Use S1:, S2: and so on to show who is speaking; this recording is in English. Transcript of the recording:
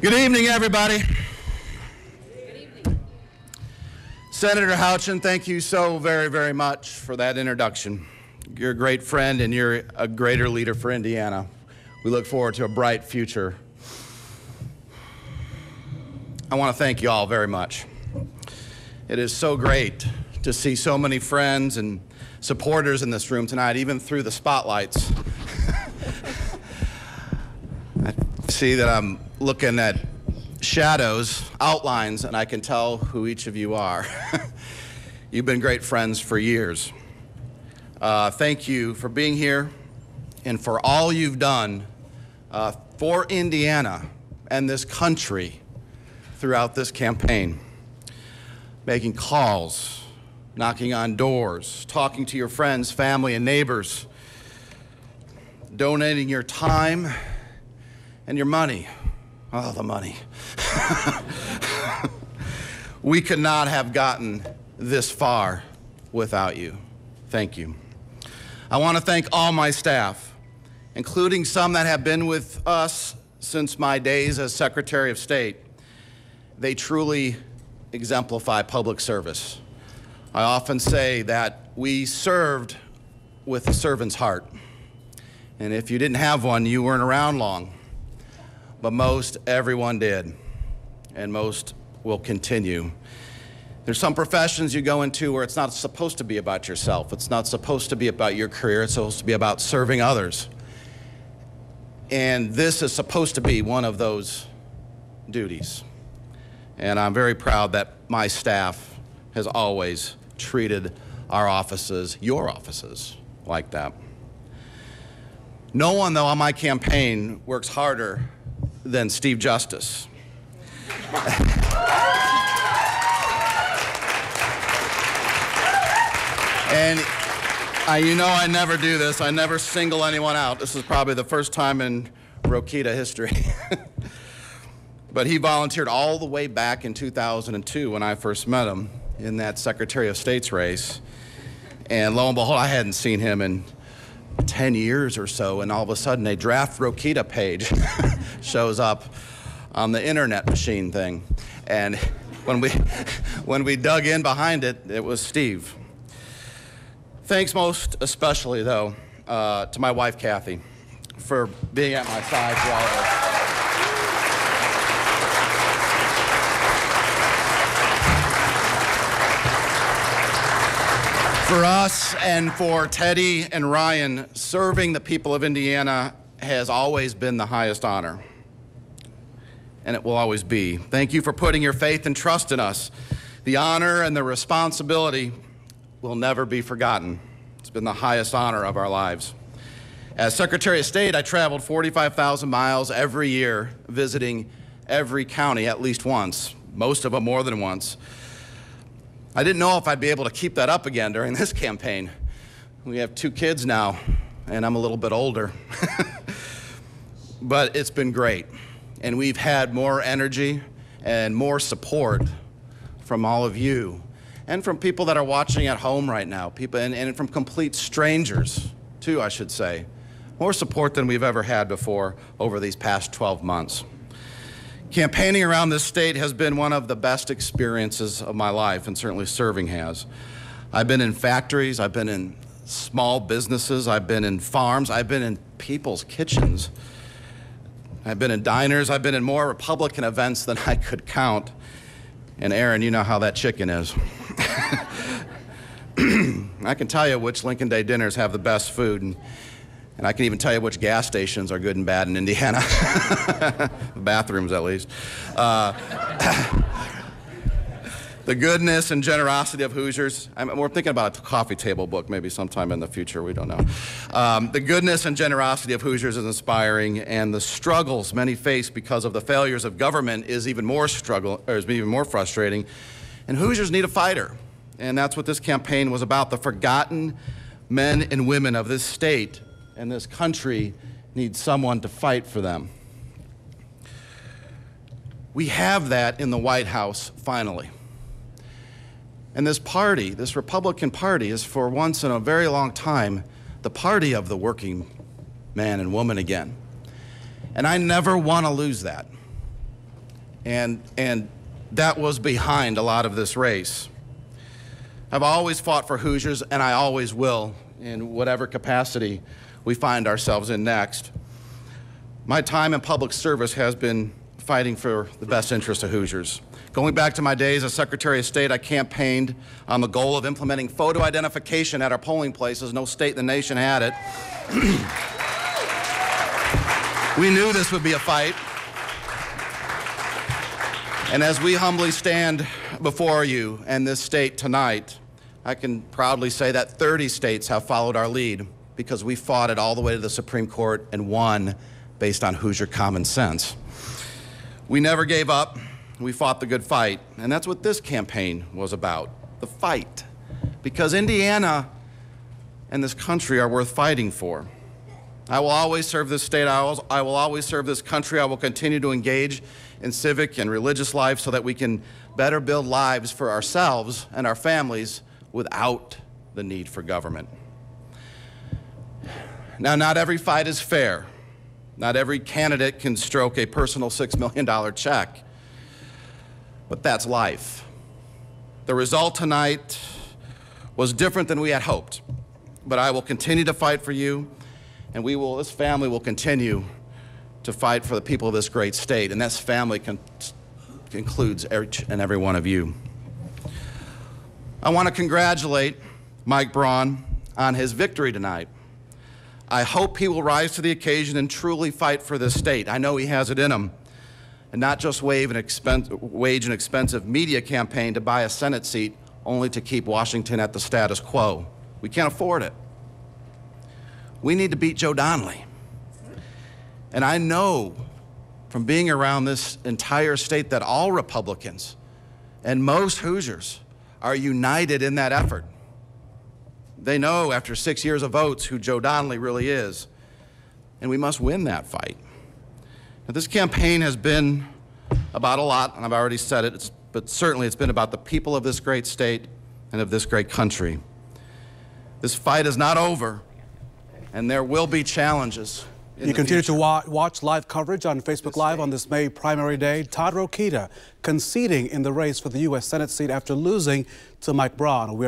S1: Good evening, everybody. Good evening. Senator Houchin, thank you so very, very much for that introduction. You're a great friend and you're a greater leader for Indiana. We look forward to a bright future. I want to thank you all very much. It is so great to see so many friends and supporters in this room tonight, even through the spotlights. I see that I'm looking at shadows, outlines, and I can tell who each of you are. You've been great friends for years. Thank you for being here and for all you've done for Indiana and this country throughout this campaign. Making calls, knocking on doors, talking to your friends, family, and neighbors, donating your time and your money. Oh, the money. We could not have gotten this far without you. Thank you. I want to thank all my staff, including some that have been with us since my days as Secretary of State. They truly exemplify public service. I often say that we served with a servant's heart. And if you didn't have one, you weren't around long. But most everyone did, and most will continue. There's some professions you go into where it's not supposed to be about yourself. It's not supposed to be about your career. It's supposed to be about serving others. And this is supposed to be one of those duties. And I'm very proud that my staff has always treated our offices, your offices, like that. No one, though, on my campaign works harder than Steve Justice. And you know I never do this. I never single anyone out. This is probably the first time in Rokita history. But he volunteered all the way back in 2002 when I first met him in that Secretary of State's race. And lo and behold, I hadn't seen him in 10 years or so, and all of a sudden a draft Rokita page shows up on the internet machine thing. And when we dug in behind it, it was Steve. Thanks most especially, though, to my wife, Kathy, for being at my side through all of this. For us and for Teddy and Ryan, serving the people of Indiana has always been the highest honor, and it will always be. Thank you for putting your faith and trust in us. The honor and the responsibility will never be forgotten. It's been the highest honor of our lives. As Secretary of State, I traveled 45,000 miles every year, visiting every county at least once, most of them more than once. I didn't know if I'd be able to keep that up again during this campaign. We have 2 kids now, and I'm a little bit older. But it's been great. And we've had more energy and more support from all of you, and from people that are watching at home right now, people, and from complete strangers, too, I should say. More support than we've ever had before over these past 12 months. Campaigning around this state has been one of the best experiences of my life, and certainly serving has. I've been in factories, I've been in small businesses, I've been in farms, I've been in people's kitchens, I've been in diners. I've been in more Republican events than I could count. And Aaron, you know how that chicken is. I can tell you which Lincoln Day dinners have the best food, and I can even tell you which gas stations are good and bad in Indiana. Bathrooms, at least. The goodness and generosity of Hoosiers. We're thinking about a coffee table book maybe sometime in the future. We don't know. The goodness and generosity of Hoosiers is inspiring, and the struggles many face because of the failures of government is even more frustrating. And Hoosiers need a fighter, and that's what this campaign was about. The forgotten men and women of this state and this country need someone to fight for them. We have that in the White House, finally. And this party, this Republican Party, is for once in a very long time the party of the working man and woman again. And I never want to lose that. And that was behind a lot of this race. I've always fought for Hoosiers, and I always will, in whatever capacity we find ourselves in next. My time in public service has been fighting for the best interest of Hoosiers. Going back to my days as Secretary of State, I campaigned on the goal of implementing photo identification at our polling places. No state in the nation had it. We knew this would be a fight. And as we humbly stand before you and this state tonight, I can proudly say that 30 states have followed our lead because we fought it all the way to the Supreme Court and won based on Hoosier common sense. We never gave up. We fought the good fight, and that's what this campaign was about, the fight. Because Indiana and this country are worth fighting for. I will always serve this state. I will always serve this country. I will continue to engage in civic and religious life so that we can better build lives for ourselves and our families without the need for government. Now, not every fight is fair. Not every candidate can stroke a personal $6 million check. But that's life. The result tonight was different than we had hoped. But I will continue to fight for you, and this family will continue to fight for the people of this great state. And this family includes each and every one of you. I want to congratulate Mike Braun on his victory tonight. I hope he will rise to the occasion and truly fight for this state. I know he has it in him. And not just wage an expensive media campaign to buy a Senate seat only to keep Washington at the status quo. We can't afford it. We need to beat Joe Donnelly. And I know from being around this entire state that all Republicans and most Hoosiers are united in that effort. They know after 6 years of votes who Joe Donnelly really is. And we must win that fight. Now, this campaign has been about a lot, and I've already said it, but certainly it's been about the people of this great state and of this great country. This fight is not over, and there will be challenges.
S2: You continue to watch live coverage on Facebook Live on this May primary day. Todd Rokita conceding in the race for the U.S. Senate seat after losing to Mike Braun.